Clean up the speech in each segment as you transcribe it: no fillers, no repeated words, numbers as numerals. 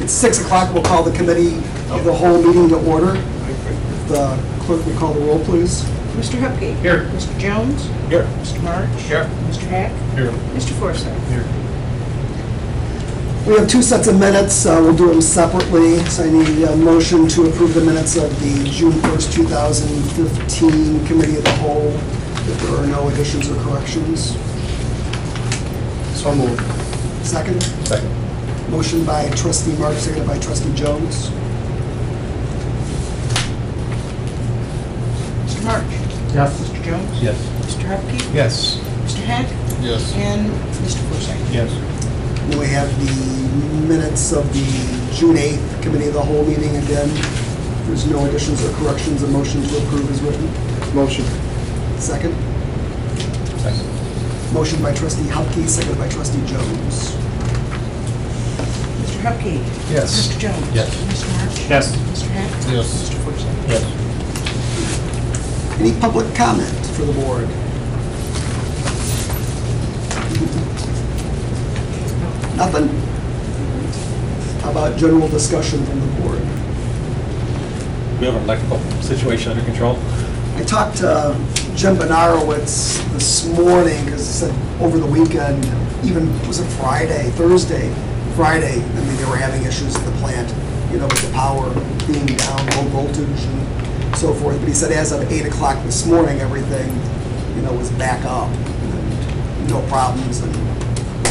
It's 6 o'clock. We'll call the committee of the whole meeting to order. If the clerk will call the roll, please. Mr. Hupke. Here. Mr. Jones. Here. Mr. March. Here. Mr. Hack. Here. Mr. Forsythe. Here. We have 2 sets of minutes. We'll do them separately. So I need a motion to approve the minutes of the June 1st, 2015 Committee of the Whole, if there are no additions or corrections. So moved. Second? Second. Motion by trustee March, seconded by trustee Jones. Mr. March. Yes. Mr. Jones. Yes. Mr. Hupke. Yes. Mr. Hack. Yes. And Mr. Forsythe. Yes. Then we have the minutes of the June 8th Committee of the Whole meeting again. If there's no additions or corrections, a motion to approve is written. Motion. Second? Second. Motion by trustee Hupke, seconded by trustee Jones. Mr. Hupke. Yes. Mr. Jones. Yes. Mr. March. Yes. Mr. Hack. Yes. Mr. Forsythe. Yes. Any public comment for the board? Nothing? How about general discussion from the board? We have our electrical situation under control. I talked to Jim Benarowitz this morning, because he said over the weekend, even, was it Friday, Thursday? Friday, I mean, they were having issues at the plant, you know, with the power being down, low voltage and so forth. But he said as of 8 o'clock this morning, everything, you know, was back up and no problems, and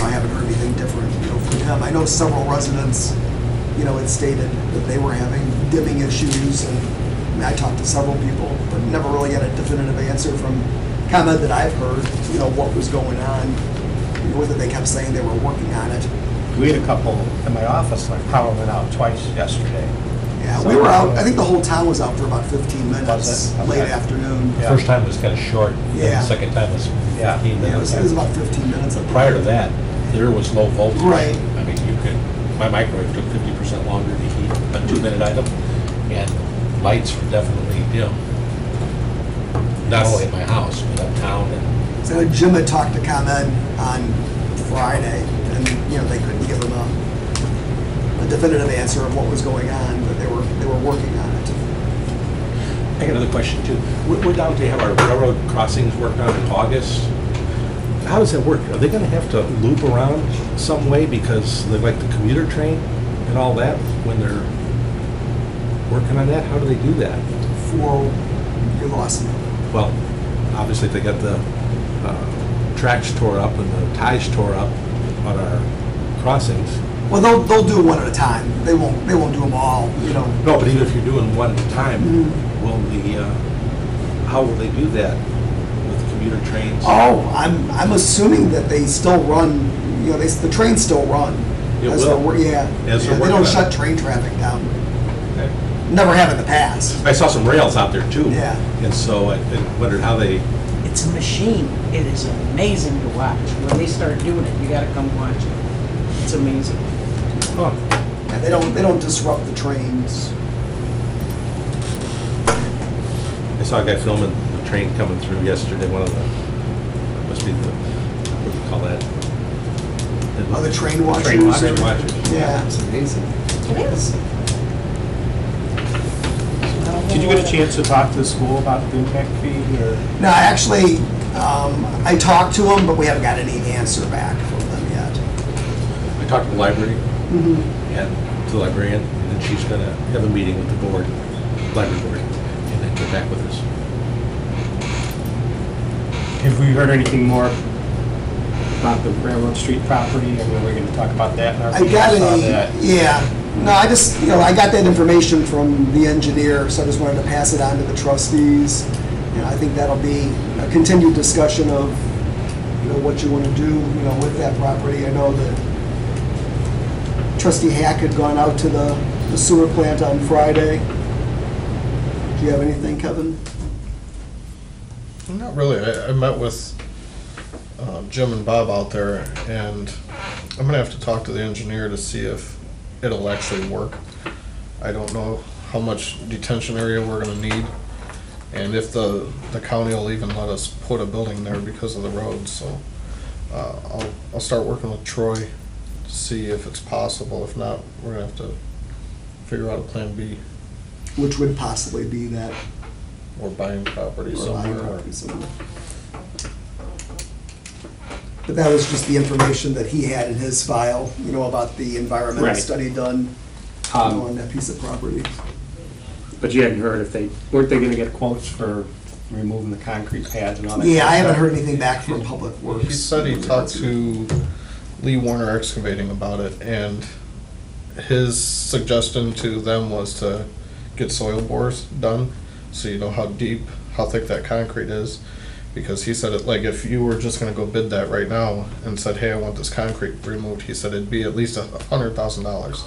I haven't heard anything different, you know, from him. I know several residents, you know, had stated that they were having dimming issues, and I mean, I talked to several people, but never really had a definitive answer from comment that I've heard, you know, what was going on, you know, whether they kept saying they were working on it. We had a couple in my office, like power went out twice yesterday. Yeah, So, we were out, I think the whole town was out for about 15 minutes, Was it? Okay. late afternoon. The Yeah. first time was kind of short, and Yeah. the second time was 15 Yeah, it minutes. was about 15 minutes. But prior to that, there was low voltage. Right. I mean, you could, my microwave took 50% longer to heat, a 2-minute item, and lights were definitely dim. Not only at my house, but uptown. And So Jim had talked to ComEd on Friday, and, you know, they couldn't give him a definitive answer of what was going on, but they were working on it. I got another question too. We're down to have our railroad crossings worked on in August. How does that work? Are they going to have to loop around some way because they like the commuter train and all that when they're working on that? How do they do that? For you lost me. Well, obviously they got the tracks tore up and the ties tore up on our crossings. Well, they'll do one at a time. They won't do them all, you know. No, but even if you're doing one at a time, will how will they do that with commuter trains? Oh, I'm assuming that they still run, you know, the trains still run. It As will? they're- Yeah. As they're They working don't on shut it. train traffic down. Okay. Never have in the past. I saw some rails out there too. Yeah. And so I wondered how they, It's a machine. It is amazing to watch. When they start doing it, you gotta come watch it. It's amazing. oh, Yeah, they don't disrupt the trains. I saw a guy filming the train coming through yesterday, one of the, must be the, what do you call that? Other train watchers. Train watchers. Yeah, it's amazing. It is. Did you get a chance to talk to the school about the impact fee, or? No, actually, I talked to them, but we haven't got any answer back from them yet. I talked to the library Mhm. and to the librarian, and then she's gonna have a meeting with the board, library board, and then get back with us. Have we heard anything more about the Railroad Street property? I mean, we're gonna talk about that in our I meeting. got Saw any, that. yeah. No, I just, you know, I got that information from the engineer, so I just wanted to pass it on to the trustees. You know, I think that'll be a continued discussion of, you know, what you want to do, you know, with that property. I know that trustee Hack had gone out to the sewer plant on Friday. Do you have anything, Kevin? Not really. I met with Jim and Bob out there, and I'm gonna have to talk to the engineer to see if it'll actually work. I don't know how much detention area we're gonna need, and if the county will even let us put a building there because of the road. So I'll start working with Troy to see if it's possible. If not, we're gonna have to figure out a plan B, Which would possibly be that, or buying property or buying somewhere. property somewhere. But that was just the information that he had in his file, about the environmental Right. study done on that piece of property. But you hadn't heard if weren't they gonna get quotes for removing the concrete pads and all that? Yeah, I haven't heard anything back from Public Works. He said he talked to Lee Warner Excavating about it, and his suggestion to them was to get soil bores done, so you know how deep, how thick that concrete is. Because he said, like, if you were just gonna go bid that right now and said, hey, I want this concrete removed, he said it'd be at least $100,000.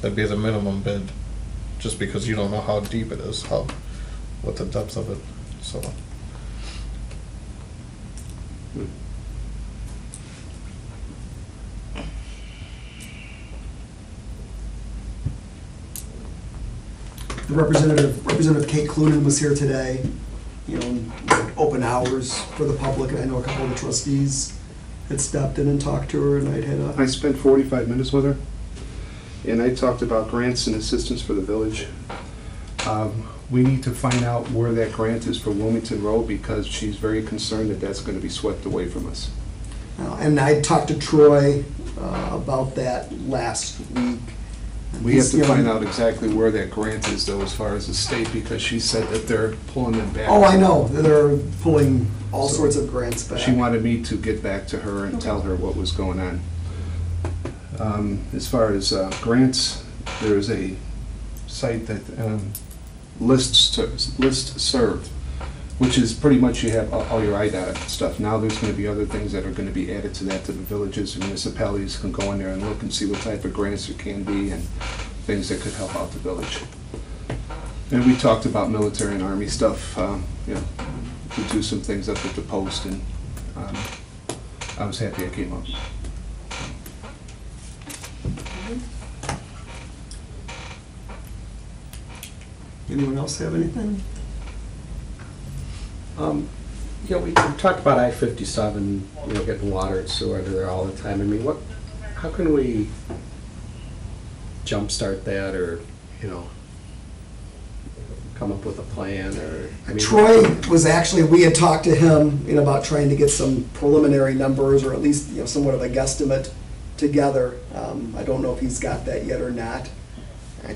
That'd be the minimum bid, just because you don't know how deep it is, what the depth of it, so. The Representative Kate Clunan was here today, open hours for the public, and I know a couple of the trustees had stopped in and talked to her, and I'd had I spent 45 minutes with her, and I talked about grants and assistance for the village. We need to find out where that grant is for Wilmington Road, because she's very concerned that that's going to be swept away from us. and I talked to Troy about that last week. We have to find out exactly where that grant is, though, as far as the state, because she said that they're pulling them back. Oh, I know, they're pulling all sorts of grants back. She wanted me to get back to her and tell her what was going on. As far as grants, there is a site that listserv, which is pretty much you have all your IDOT stuff. Now there's going to be other things that are going to be added to that, to the villages. Municipalities can go in there and look and see what type of grants there can be and things that could help out the village. And we talked about military and army stuff, to do some things up at the post, and I was happy I came up. Anyone else have anything? We talked about I-57, getting water and sewer there all the time. I mean, how can we jumpstart that, or, come up with a plan, or? I mean, Troy was actually, we had talked to him, about trying to get some preliminary numbers, or at least, somewhat of a guesstimate together. I don't know if he's got that yet or not.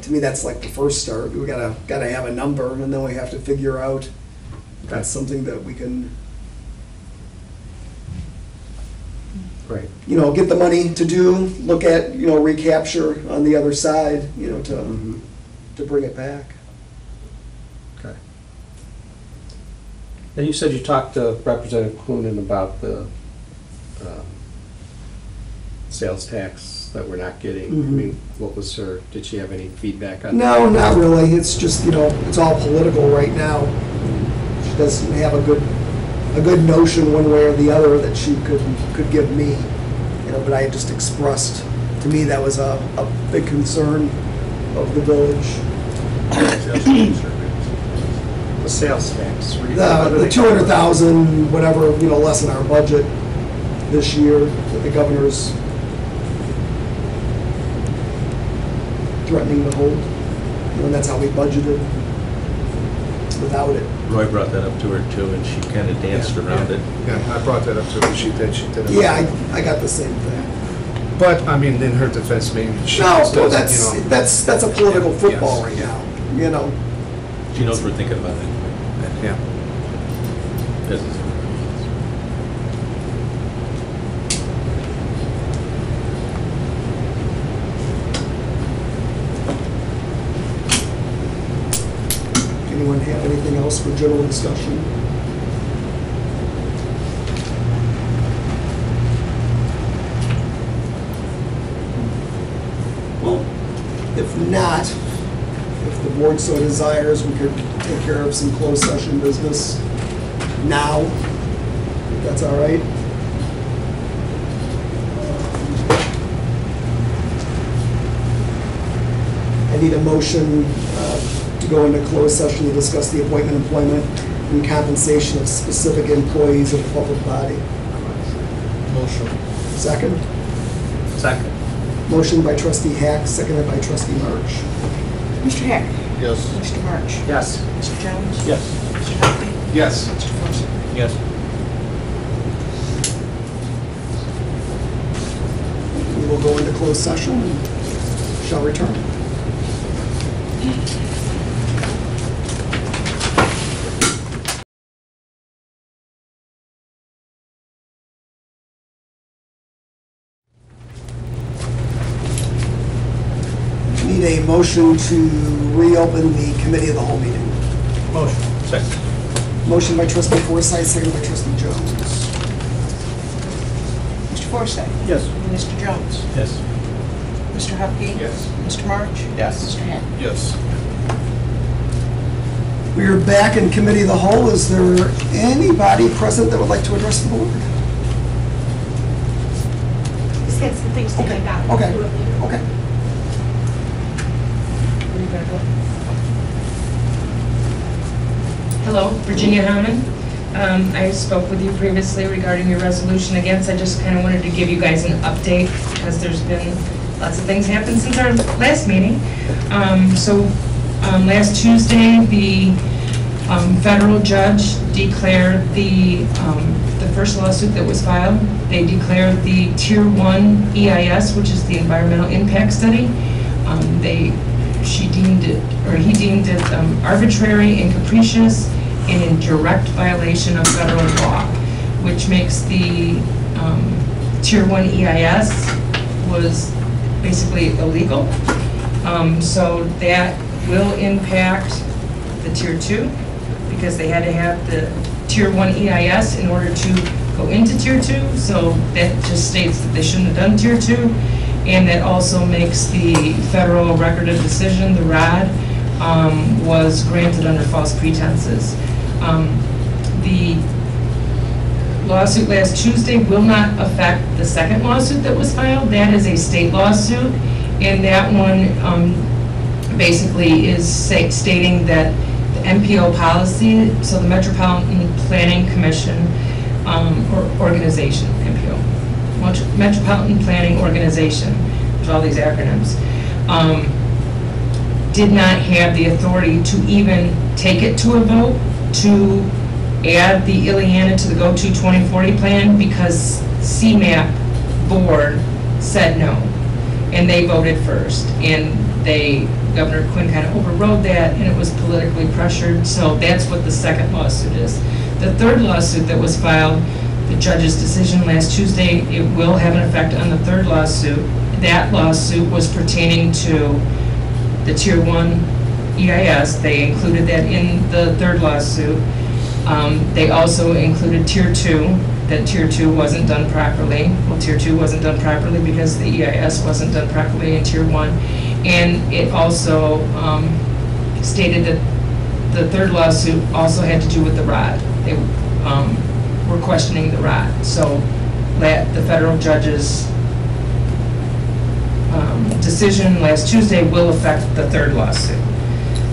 To me, that's like the first start. We gotta have a number, and then we have to figure out if that's something that we can, Right. get the money to do, look at, recapture on the other side, to bring it back. Okay. Now, you said you talked to Representative Clunan about the sales tax that we're not getting. I mean, what was did she have any feedback on that? No, not really. It's just, it's all political right now. She doesn't have a good notion one way or the other that she could give me. But I just expressed, to me, that was a big concern of the village. The sales tax. The 200,000, whatever, less than our budget this year that the governor's threatening to hold. And that's how we budgeted without it. Roy brought that up to her too, and she kind of danced around it. Yeah, I brought that up to her. She did. Yeah, I got the same thing. But, I mean, in her defense, maybe she No, just well, doesn't, that's a political football right Yes. now, She knows we're thinking about it. Yeah. Business. Anyone have anything else for general discussion? Well, if not, if the board so desires, we could take care of some closed session business now, if that's all right. I need a motion to go into closed session to discuss the appointment, employment, and compensation of specific employees of the public body. Motion. Second? Second. Motion by trustee Hack, seconded by trustee March. Mr. Hack? Yes. Mr. March? Yes. Mr. Jones? Yes. Mr. Duffy? Yes. Mr. Forsythe? Yes. We will go into closed session and shall return. Need a motion to reopen the committee of the whole meeting. Motion. Second. Motion by trustee Forsythe, seconded by trustee Jones. Mr. Forsythe? Yes. Mr. Jones? Yes. Mr. Hupkey? Yes. Mr. March? Yes. Mr. Hack? Yes. We are back in committee of the whole. Is there anybody present that would like to address the board? Just get some things to Okay, take out. okay, Do it later. okay. Hello, Virginia Hammond. I spoke with you previously regarding your resolution against. I just kind of wanted to give you guys an update because there's been lots of things happened since our last meeting. Last Tuesday, the federal judge declared the first lawsuit that was filed. They declared the Tier 1 EIS, which is the Environmental Impact Study. He deemed it arbitrary and capricious and in direct violation of federal law, which makes the Tier 1 EIS was basically illegal. So that will impact the Tier 2 because they had to have the Tier 1 EIS in order to go into Tier 2. So that just states that they shouldn't have done Tier 2. And that also makes the federal record of decision, the ROD, was granted under false pretenses. The lawsuit last Tuesday will not affect the second lawsuit that was filed. That is a state lawsuit, and that one basically is stating that the MPO policy, so the Metropolitan Planning Commission or organization, MPO, Metropolitan Planning Organization, there's all these acronyms, did not have the authority to even take it to a vote to add the Ileana to the GO-TO 2040 plan because CMAP board said no, and they voted first, and Governor Quinn kind of overrode that, and it was politically pressured, so that's what the second lawsuit is. The third lawsuit that was filed, the judge's decision last Tuesday, it will have an effect on the third lawsuit. That lawsuit was pertaining to the Tier 1 EIS. They included that in the third lawsuit. They also included Tier 2, that Tier 2 wasn't done properly. Well, Tier 2 wasn't done properly because the EIS wasn't done properly in Tier 1. And it also stated that the third lawsuit also had to do with the ROD. They were questioning the ROD. So the federal judge's decision last Tuesday will affect the third lawsuit.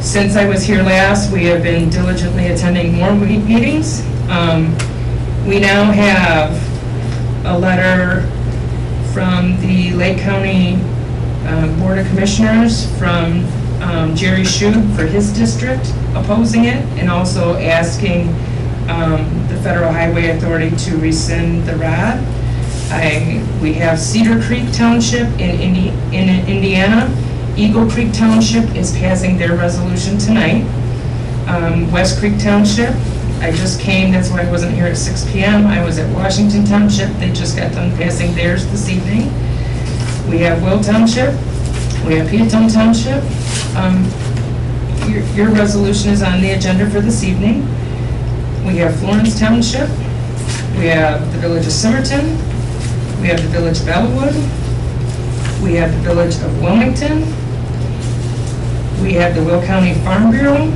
Since I was here last, we have been diligently attending more meetings. We now have a letter from the Lake County Board of Commissioners from Jerry Shute for his district opposing it, and also asking the Federal Highway Authority to rescind the ROD. We have Cedar Creek Township in Indiana. Eagle Creek Township is passing their resolution tonight. West Creek Township, I just came, that's why I wasn't here at 6 p.m. I was at Washington Township. They just got done passing theirs this evening. We have Will Township. We have Peotone Township. Your resolution is on the agenda for this evening. We have Florence Township. We have the Village of Simerton. We have the Village of Elwood. We have the Village of Wilmington. We have the Will County Farm Bureau.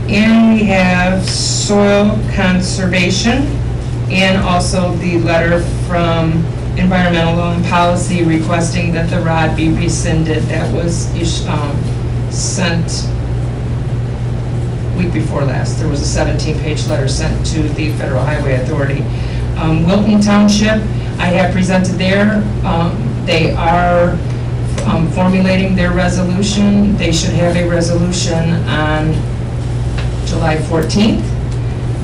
And we have Soil Conservation, and also the letter from Environmental Law and Policy requesting that the ROD be rescinded. That was sent week before last. There was a 17-page letter sent to the Federal Highway Authority. Wilton Township, I have presented there. They are formulating their resolution. They should have a resolution on July 14th.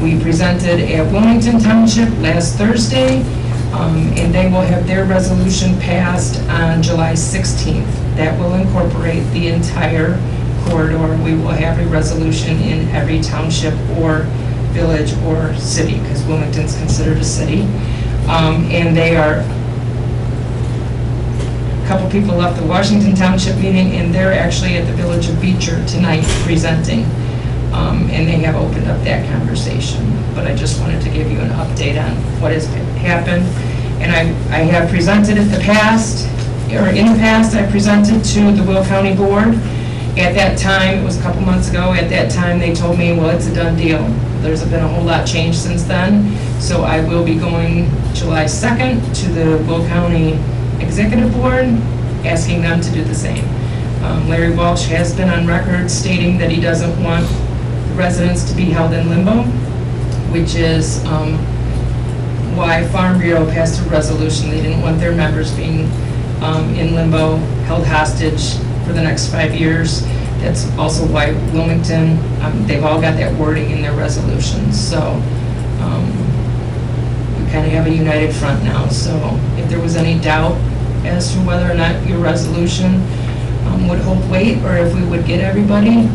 We presented at Wilmington Township last Thursday, and they will have their resolution passed on July 16th. That will incorporate the entire corridor. We will have a resolution in every township or village or city, because Wilmington's considered a city. And they are, a couple people left the Washington Township meeting, and they're actually at the village of Beecher tonight presenting. And they have opened up that conversation. But I just wanted to give you an update on what has happened. And I have presented in the past, I presented to the Will County Board. At that time, it was a couple months ago, at that time they told me, well, it's a done deal. There's been a whole lot changed since then. So I will be going July 2nd to the Will County Executive Board, asking them to do the same. Larry Walsh has been on record stating that he doesn't want residents to be held in limbo, which is why Farm Bureau passed a resolution. They didn't want their members being in limbo, held hostage for the next 5 years. That's also why Wilmington, they've all got that wording in their resolutions. So we kind of have a united front now. So if there was any doubt as to whether or not your resolution would hold weight, or if we would get everybody,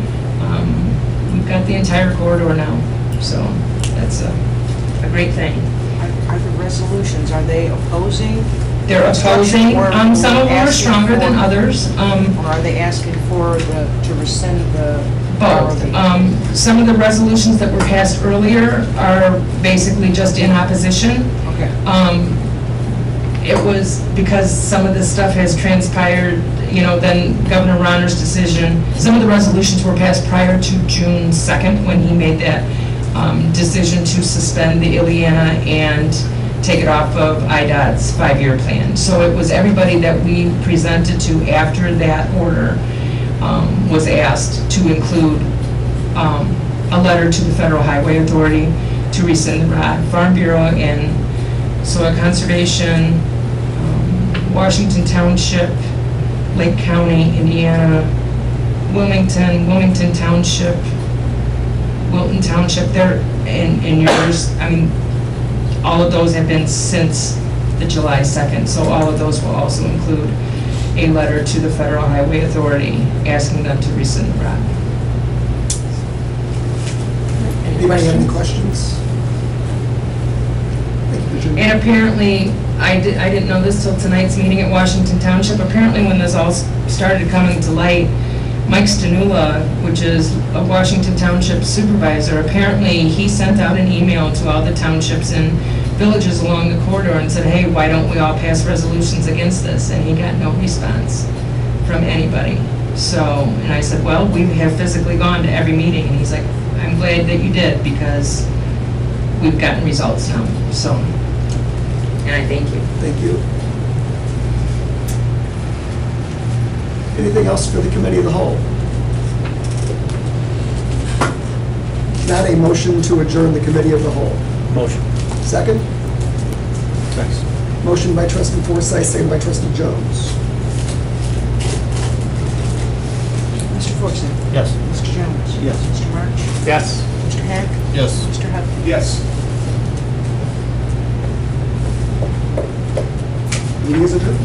we've got the entire corridor now. So that's a great thing. Are the resolutions, are they opposing? They're opposing, some of them are stronger than others. Or are they asking for to rescind the? Both. Some of the resolutions that were passed earlier are basically just in opposition. Okay. It was because some of this stuff has transpired, then Governor Ronner's decision. Some of the resolutions were passed prior to June 2nd when he made that decision to suspend the Ileana and take it off of IDOT's 5-year plan. So it was everybody that we presented to after that order was asked to include a letter to the Federal Highway Authority to rescind the ROD. Farm Bureau and Soil Conservation, Washington Township, Lake County, Indiana, Wilmington Township, Wilton Township, and yours, all of those have been since the July 2nd, so all of those will also include a letter to the Federal Highway Authority asking them to rescind the ROD. Anybody have any questions? Thank you, Virginia. And apparently, I didn't know this till tonight's meeting at Washington Township, apparently when this all started coming to light, Mike Stanula, which is a Washington Township supervisor, apparently he sent out an email to all the townships and villages along the corridor and said, hey, why don't we all pass resolutions against this? And he got no response from anybody. So, and I said, well, we have physically gone to every meeting. And he's like, I'm glad that you did, because we've gotten results now. So, and I thank you. Thank you. Anything else for the committee of the whole? Not a motion to adjourn the committee of the whole. Motion. Second? Thanks. Motion by trustee Forsythe, second by trustee Jones. Mr. Forsythe? Yes. Mr. Jones? Yes. Mr. March? Yes. Mr. Hack? Yes. Mr. Hupkey? Yes. Meeting is adjourned.